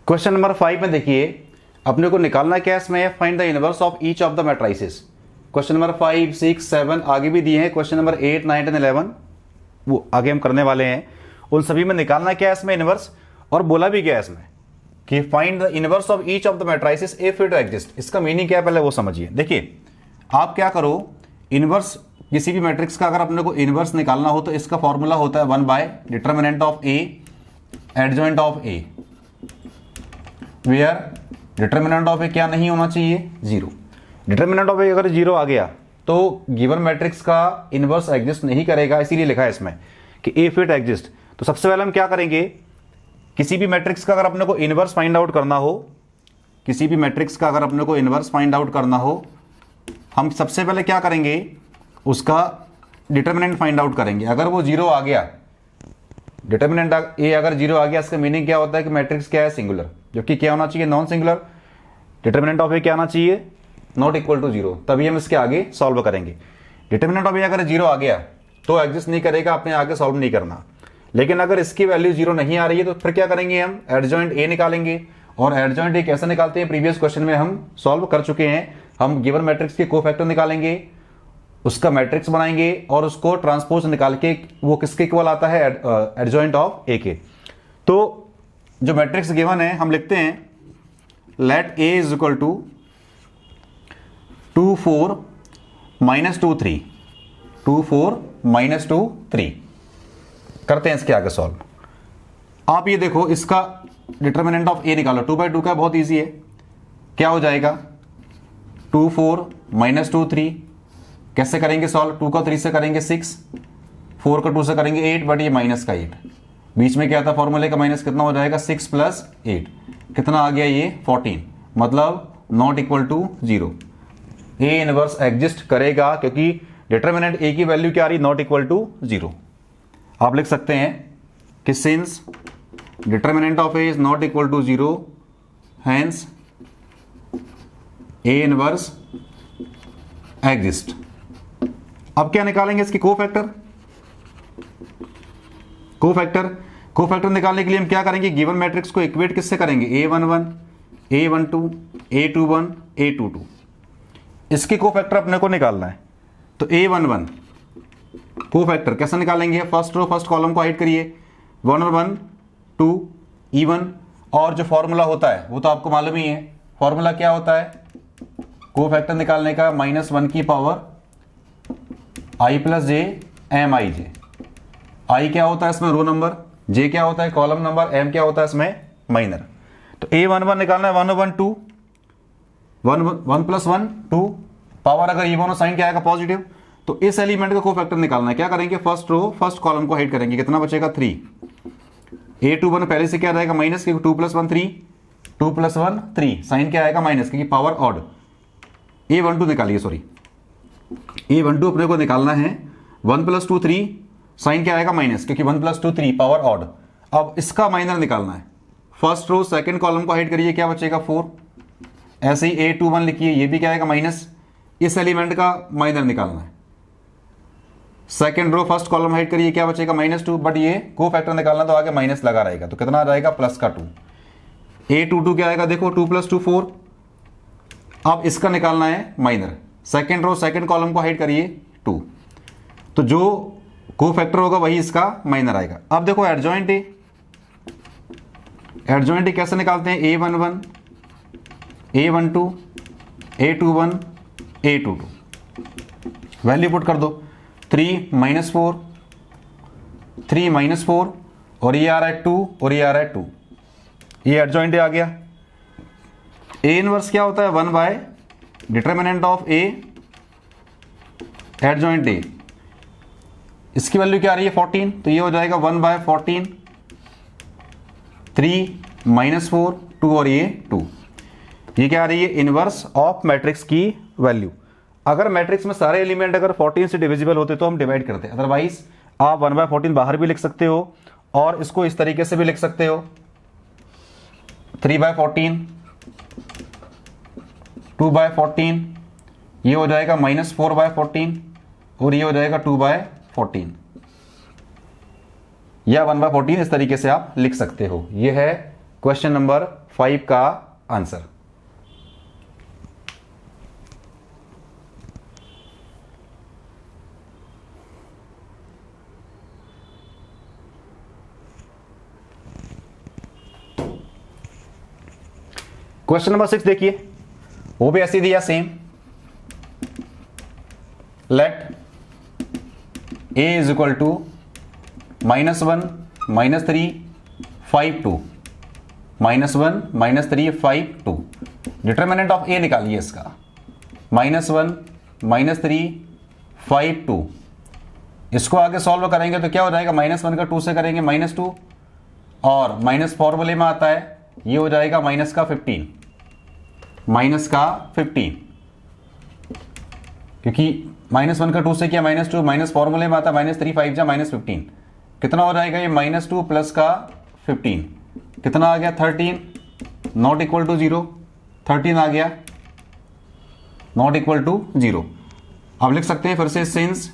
Question number 5 में देखिए अपने को निकालना क्या है इसमें, find the inverse of each of the matrices. Question number 5, 6, 7 आगे भी दिए हैं, क्वेश्चन नंबर 8, 9 एंड 11 वो आगे हम करने वाले हैं। उन सभी में निकालना क्या है इसमें इनवर्स, और बोला भी क्या है इसमें कि find the inverse of each of the matrices if it exist. इसका मीनिंग क्या है पहले वो समझिए। देखिए आप क्या करो, इनवर्स किसी भी मैट्रिक्स का अगर अपने को इनवर्स निकालना हो तो इसका फॉर्मूला होता है 1 by determinant of A adjoint of A, where determinant of A क्या नहीं होना चाहिए, जीरो। डिटर्मिनेंट ऑफ ए अगर जीरो आ गया तो गिवन मैट्रिक्स का इनवर्स एग्जिस्ट नहीं करेगा, इसीलिए लिखा है इसमें कि इफ इट एग्जिस्ट। तो सबसे पहले हम क्या करेंगे, किसी भी मैट्रिक्स का अगर अपने को इनवर्स फाइंड आउट करना हो, किसी भी मैट्रिक्स का अगर अपने को इनवर्स फाइंड आउट करना हो, हम सबसे पहले क्या करेंगे, उसका डिटर्मिनेंट फाइंड आउट करेंगे। अगर वो जीरो आ गया, डिटर्मिनेंट ए अगर जीरो आ गया, इसका मीनिंग क्या होता है कि मैट्रिक्स क्या है, सिंगुलर, जबकि क्या होना चाहिए, non singular. Determinant of A क्या आना चाहिए, नॉट इक्वल टू जीरो, तभी हम इसके आगे सॉल्व करेंगे। डिटर्मिनेंट ऑफ ए अगर जीरो आ गया तो एग्जिस्ट नहीं करेगा, अपने आगे सॉल्व नहीं करना। लेकिन अगर इसकी वैल्यू जीरो नहीं आ रही है तो फिर क्या करेंगे, हम एडजॉइंट ए निकालेंगे। और एडजॉइंट ए कैसे निकालते हैं, प्रीवियस क्वेश्चन में हम सॉल्व कर चुके हैं। हम गिवन मैट्रिक्स के कोफैक्टर निकालेंगे, उसका मैट्रिक्स बनाएंगे और उसको ट्रांसपोज निकाल के वो किसके इक्वल आता है, एडजॉइंट ऑफ ए के। तो जो मैट्रिक्स गिवन है हम लिखते हैं let A is equal to 2 4 -2 3, 2 4 -2 3। करते हैं इसके आगे सॉल्व। आप ये देखो इसका डिटर्मिनेंट ऑफ ए निकालो, 2/2 का बहुत इजी है। क्या हो जाएगा, 2 4 -2 3। कैसे करेंगे सॉल्व, 2 का 3 से करेंगे 6, 4 का 2 से करेंगे 8, बट ये माइनस का 8, बीच में क्या था फॉर्मूले का माइनस, कितना हो जाएगा 6 + 8, कितना आ गया ये 14, मतलब not equal to zero. A inverse exist करेगा क्योंकि डिटर्मिनेंट ए की वैल्यू क्या आ रही, नॉट इक्वल टू जीरो। आप लिख सकते हैं कि since determinant of A is not equal to zero, hence A inverse exist. अब क्या निकालेंगे, इसके कोफैक्टर। कोफैक्टर निकालने के लिए हम क्या करेंगे, गिवन मैट्रिक्स को इक्वेट किससे करेंगे, a11 a12 a21 a22। इसके कोफैक्टर अपने को निकालना है। तो a11 कोफैक्टर कैसे निकालेंगे, फर्स्ट रो फर्स्ट कॉलम को हाइड करिए, 1 और 1 2 इवन, और जो फॉर्मूला होता है वो तो आपको मालूम ही है। फॉर्मूला क्या होता है कोफैक्टर निकालने का, -1 की power i + j mi j। i क्या होता है इसमें रो नंबर, j क्या होता है कॉलम नंबर, m क्या होता है इसमें माइनर। तो a11 निकालना है 1 और 1 2, 1 + 1 2, पावर अगर इवन और साइन क्या आएगा पॉजिटिव। तो इस एलिमेंट का कोफैक्टर निकालना है। क्या करेंगे, फर्स्ट रो फर्स्ट कॉलम को हाइड करेंगे, कितना बचेगा 3। a21 पहले से क्या रहेगा माइनस, क्योंकि 2 + 1 3, 2 + 1 3, साइन क्या आएगा माइनस, क्योंकि पावर ऑड। a12 निकालिए, सॉरी a12 अपने को निकालना है, 1 + 2 3, साइन क्या आएगा माइनस, क्योंकि 1 + 2 3, पावर ऑड। अब इसका माइनर निकालना है, फर्स्ट रो सेकंड कॉलम को हाइड करिए, क्या बचेगा 4। ऐसे ही a21 लिखिए, ये भी क्या आएगा माइनस। इस एलिमेंट का माइनर निकालना है, second row first column hide करिए, क्या बचेगा -2, बट ये कोफैक्टर निकालना तो आगे माइनस लगा रहेगा, तो कितना आ जाएगा +2। a22 क्या आएगा, देखो 2 + 2 4। अब इसका निकालना है minor, second row second column को हाइड करिए 2, तो जो कोफैक्टर होगा वही इसका माइनर आएगा। अब देखो एडजॉइंट ए कैसे निकालते हैं, a11 a12 a21 a22, value put कर दो, 3 - 4 3 - 4, और ये आ रहा है 2 और ये आ रहा है 2, ये एडजॉइंट ए आ गया। ए इनवर्स क्या होता है, 1 by determinant of A adjoint A. इसकी वैल्यू क्या आ रही है 14, तो ये हो जाएगा 1 बाय 14, 3 - 4 2, और ये 2। ये क्या आ रही है, इनवर्स ऑफ मैट्रिक्स की वैल्यू। अगर मैट्रिक्स में सारे एलिमेंट अगर 14 से डिविजिबल होते तो हम डिवाइड करते, अदरवाइज आप 1 बाय 14 बाहर भी लिख सकते हो और इसको इस तरीके से भी लिख सकते हो, 3 बाय 14 2 बाय 14, ये हो जाएगा -4 बाय 14, और ये हो जाएगा 2 बाय 14, या 1/14 इस तरीके से आप लिख सकते हो। ये है क्वेश्चन नंबर 5 का आंसर। क्वेश्चन नंबर 6 देखिए, वो भी ऐसी दिया same. Let a is equal to -1 -3 5 2 -1 -3 5 2। Determinant of a निकालिए इसका। -1 -3 5 2। इसको आगे सॉल्व करेंगे तो क्या हो जाएगा, -1 का 2 से करेंगे -2 और माइनस फॉर्मूले में आता है, ये हो जाएगा माइनस का 15, क्योंकि -1 का 2 से किया -2, माइनस फॉर्मूले में आता है -3 5 जा -15। कितना हो जाएगा ये, -2 प्लस का 15 कितना आ गया 13, नॉट इक्वल टू 0। 13 आ गया नॉट इक्वल टू 0। अब लिख सकते हैं फिर से, since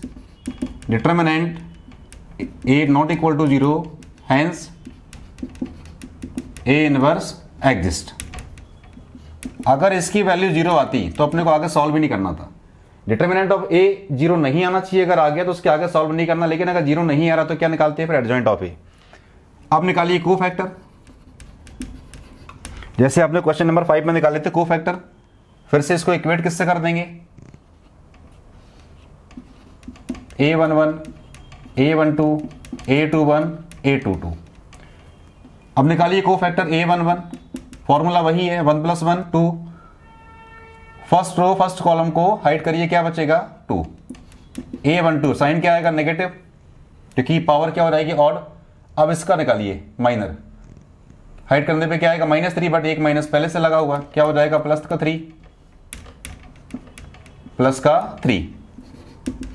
determinant a not equal to 0 hence a inverse exist. अगर इसकी वैल्यू 0 आती तो अपने को आगे सॉल्व भी नहीं करना था। डिटर्मिनेंट ऑफ a 0 नहीं आना चाहिए, अगर आ गया तो उसके आगे सॉल्व नहीं करना, लेकिन अगर 0 नहीं आ रहा तो क्या निकालते हैं फिर, एडजॉइंट ऑफ a। अब निकालिए कोफैक्टर, जैसे आपने क्वेश्चन नंबर 5 में निकाले थे कोफैक्टर। फिर से इसको इक्वेट किससे कर देंगे, a11 a12 a21 a22। अब निकालिए कोफैक्टर a11, फॉर्मूला वही है 1 + 1 2। फर्स्ट रो फर्स्ट कॉलम को हाइड करिए, क्या बचेगा 2। a12 साइन क्या आएगा नेगेटिव, क्योंकि पावर क्या हो जाएगी ऑड। अब इसका निकालिए माइनर, हाइड करने पे क्या आएगा -3, बट एक माइनस पहले से लगा हुआ, क्या हो जाएगा प्लस का 3।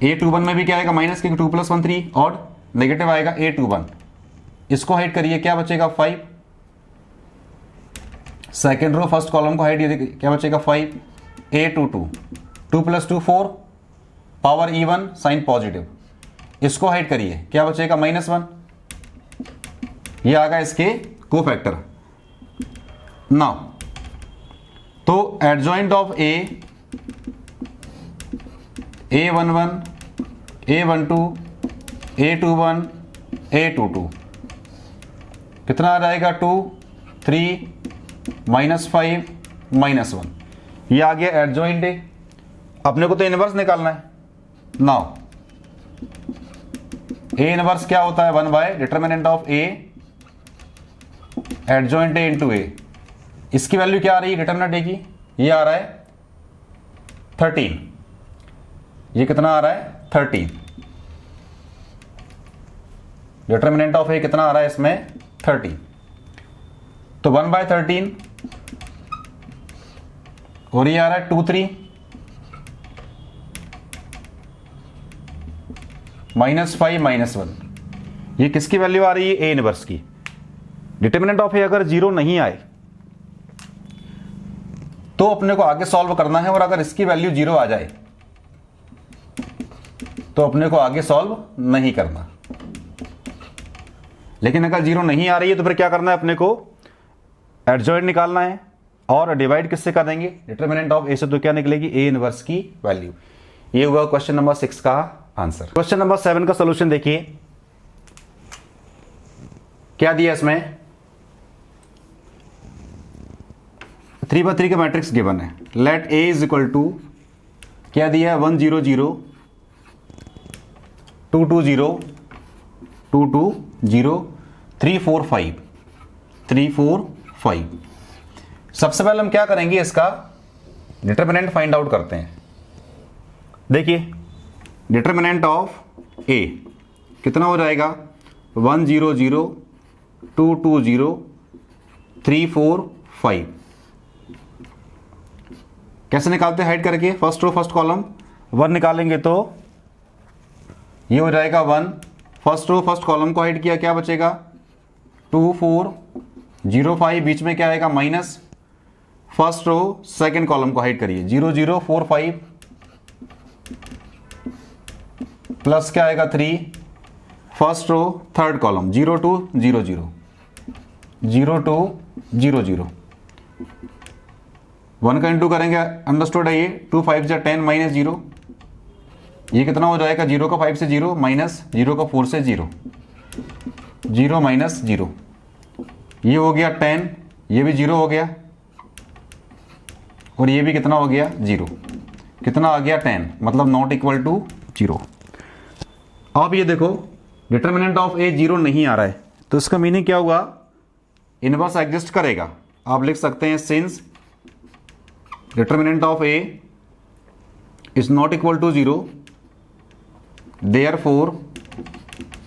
a21 में भी क्या आएगा माइनस, क्योंकि 2 + 1 3 ऑड, नेगेटिव आएगा a21। इसको हाइड करिए, क्या बचेगा 5। सेकेंड रो फर्स्ट कॉलम को हाइड, क्या बचेगा 5। a22 2 + 2 4 power even sign positive, इसको हाइड करिए, क्या बचेगा -1। ये आ गया इसके कोफैक्टर। नाउ तो adjoint of a11 a12 a21 a22 कितना आ जाएगा 2 3 -5 -1। ये आ गया एडजॉइंट a। अपने को तो इनवर्स निकालना है। नाउ a इनवर्स क्या होता है, 1 determinant of a adjoint a into a। इसकी वैल्यू क्या आ रही है डिटर्मिनेंट a की, ये आ रहा है 13। ये कितना आ रहा है 13। डिटर्मिनेंट ऑफ a कितना आ रहा है इसमें 13। तो 1/13 और ये आ रहा है 2 3 -5 -1। ये किसकी वैल्यू आ रही है, a इनवर्स की। डिटर्मिनेंट ऑफ a अगर 0 नहीं आए तो अपने को आगे सॉल्व करना है, और अगर इसकी वैल्यू 0 आ जाए तो अपने को आगे सॉल्व नहीं करना। लेकिन अगर 0 नहीं आ रही है तो फिर क्या करना है, अपने को एडजॉइंट निकालना है, और डिवाइड किससे कर देंगे, डिटर्मिनेंट ऑफ a से, तो क्या निकलेगी a इनवर्स की वैल्यू। ये हुआ क्वेश्चन नंबर 6 का आंसर। क्वेश्चन नंबर 7 का सॉल्यूशन देखिए, क्या दिया इसमें, 3/3 का मैट्रिक्स गिवन है। Let a is equal to क्या दिया है 1 0 0 2 2 0 2 2 0 3 4 5 3 4 5। सबसे पहले हम क्या करेंगे, इसका डिटर्मिनेंट फाइंड आउट करते हैं। देखिए डिटर्मिनेंट ऑफ a कितना हो जाएगा 1 0 0 2 2 0 3 4 5। कैसे निकालते हैं, हाइड करके फर्स्ट रो फर्स्ट कॉलम 1 निकालेंगे तो ये हो जाएगा 1। फर्स्ट रो फर्स्ट कॉलम को हाइड किया, क्या बचेगा 2 4 0 5, बीच में क्या आएगा minus. First row second column को हाइड करिए 0 0 4 5 प्लस क्या आएगा 3। फर्स्ट रो थर्ड कॉलम 0 2 0 0 0 2 0 0, 1 का इंटू करेंगे, अंडरस्टूड है ये, 2 5 जा 10 माइनस 0, ये कितना हो जाएगा, 0 का 5 से 0 माइनस 0 का 4 से 0, 0 माइनस 0, ये हो गया 10, ये भी 0 हो गया और ये भी कितना हो गया 0, कितना आ गया 10, मतलब नॉट इक्वल टू 0। अब ये देखो डिटर्मिनेंट ऑफ ए 0 नहीं आ रहा है, तो इसका मीनिंग क्या हुआ, इनवर्स एग्जिस्ट करेगा। आप लिख सकते हैं since determinant of A is not equal to 0, therefore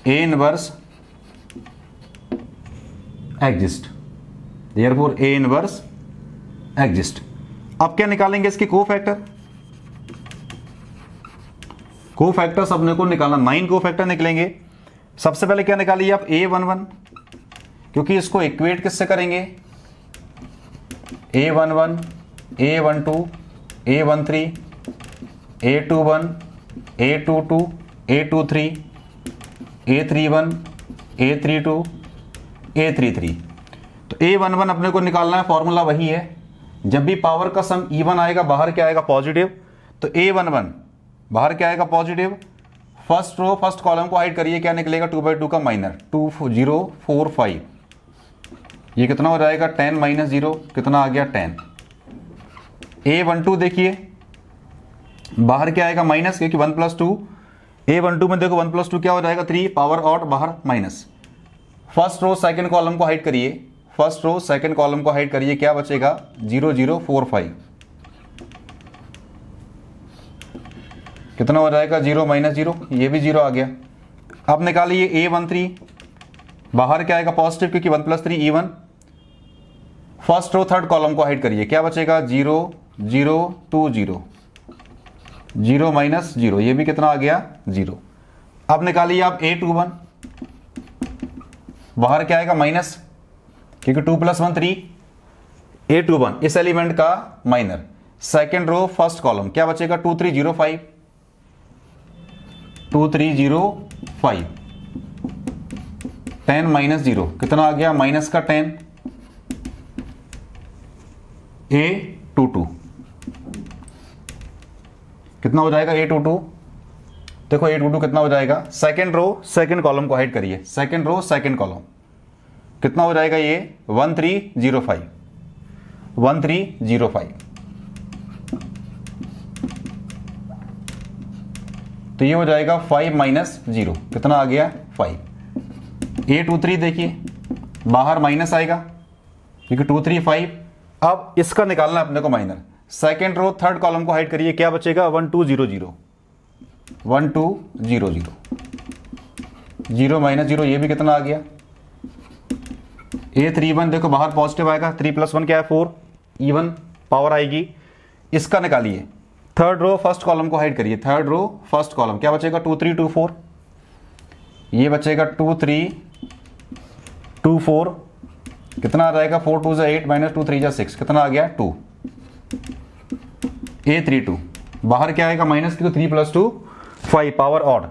A inverse exist, therefore A inverse exist. अब क्या निकालेंगे इसके कोफैक्टर, कोफैक्टर्स अपने को निकालना, 9 कोफैक्टर निकलेंगे। सबसे पहले क्या निकालिए आप, A11, क्योंकि इसको इक्वेट किससे करेंगे, A11, A12, A13, A21, A22, A23, A31, A32, A33। तो A11 अपने को निकालना है, फॉर्मूला वही है, जब भी पावर का सम इवन आएगा बाहर क्या आएगा पॉजिटिव, तो A11 बाहर क्या आएगा positive. First row first column को हाइड करिए, क्या निकलेगा 2/2 का माइनर 2 0 4 5, ये कितना हो जाएगा 10 माइनस 0, कितना आ गया 10। A12 देखिए बाहर क्या आएगा माइनस, क्योंकि 1 + 2, A12 में देखो 1 + 2 क्या हो जाएगा 3, पावर आउट बाहर minus. First row second column को हाइड करिए, फर्स्ट रो सेकंड कॉलम को हाइड करिए, क्या बचेगा 0 0 4 5, कितना हो जाएगा 0 माइनस 0, ये भी 0 आ गया। अब निकालिए A13, बाहर क्या आएगा पॉजिटिव, क्योंकि 1 + 3 even। First row third column को हाइड करिए, क्या बचेगा 0 0 2 0, 0 माइनस 0, ये भी कितना आ गया 0। अब निकालिए आप A21, बाहर क्या आएगा माइनस, क्योंकि 2 + 1 3, A21 इस एलिमेंट का minor, second row first column, क्या बचेगा 2 3 0 5, 2 3 0 5, 10 माइनस 0, कितना आ गया माइनस का 10, A22 कितना हो जाएगा A22, देखो A22 कितना हो जाएगा, सेकेंड रो सेकेंड कॉलम को हाइड करिए, सेकेंड रो सेकेंड कॉलम कितना हो जाएगा ये 1305, 1305, तो ये हो जाएगा 5 माइनस 0, कितना आ गया 5। A23 देखिए बाहर माइनस आएगा, क्योंकि 2 3 5। अब इसका निकालना है अपने को minor, second row third column को हाइड करिए, क्या बचेगा 1 2 0 0, 1 2 0 0, 0 माइनस 0, ये भी कितना आ गया। A31 देखो बाहर पॉजिटिव आएगा, 3 + 1 क्या है 4, इवन पावर आएगी। इसका निकालिए, थर्ड रो फर्स्ट कॉलम को हाइड करिए, थर्ड रो फर्स्ट कॉलम क्या बचेगा 2 3 2 4, ये बचेगा 2 3 2 4, कितना आ जाएगा 4 2 8 माइनस 2 3 6, कितना आ गया 2। A32 बाहर क्या आएगा माइनस, क्योंकि 3 + 2 5, पावर ऑड।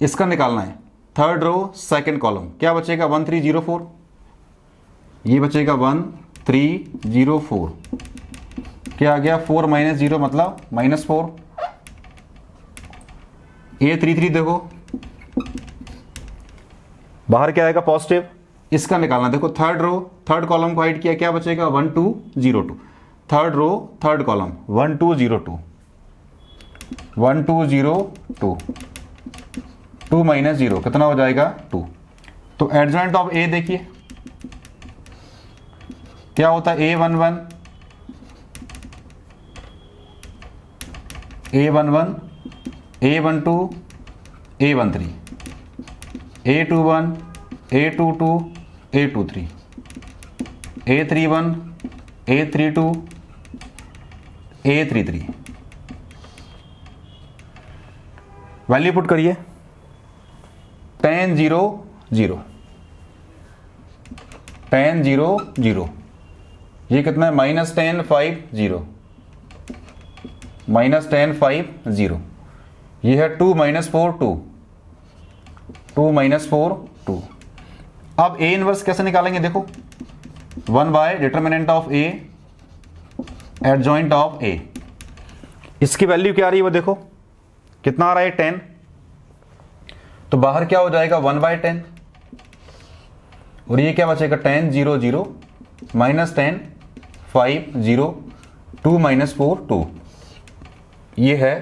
इसका निकालना है थर्ड रो सेकंड कॉलम, क्या बचेगा 1 3 0 4, ये बचेगा 1 3 0 4, क्या आ गया 4 माइनस 0 मतलब -4। A33 देखो बाहर क्या आएगा पॉजिटिव, इसका निकालना, देखो थर्ड रो थर्ड कॉलम को हाइड किया, क्या बचेगा 1 2 0 2, third row third column 1 2 0 2, 1 2 0 2, 2 minus 0, कितना हो जाएगा 2। तो एडजॉइंट ऑफ ए देखिए क्या होता है, A11 A11 A12 A13, A21 A22 A23, A31 A32 A33, value put करिए 10 0 0, 10 0 0, ये कितना है -10 5 0, -10 5 0, ये है 2 -4 2, 2 -4 2। अब A इनवर्स कैसे निकालेंगे, देखो 1 by determinant of A adjoint of A. इसकी वैल्यू क्या आ रही है वो देखो, कितना आ रहा है 10, तो बाहर क्या हो जाएगा 1 बाय 10, और ये क्या बचेगा 10 0 0 माइनस 10 5 0 2 माइनस 4 2। ये है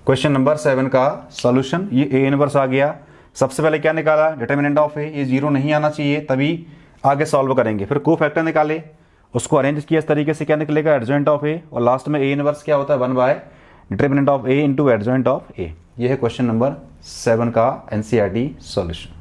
क्वेश्चन नंबर 7 का सॉल्यूशन। ये ए इनवर्स आ गया। सबसे पहले क्या निकाला, डिटर्मिनेंट ऑफ ए, ये 0 नहीं आना चाहिए, तभी आगे सॉल्व करेंगे। फिर कोफैक्टर निकाले, उसको अरेंज किया इस तरीके से, क्या निकलेगा एडजॉइंट ऑफ ए, और लास्ट में ए इनवर्स क्या होता है 1 by determinant of A into adjoint of A. ये है क्वेश्चन नंबर 7 का एनसीईआरटी सॉल्यूशन।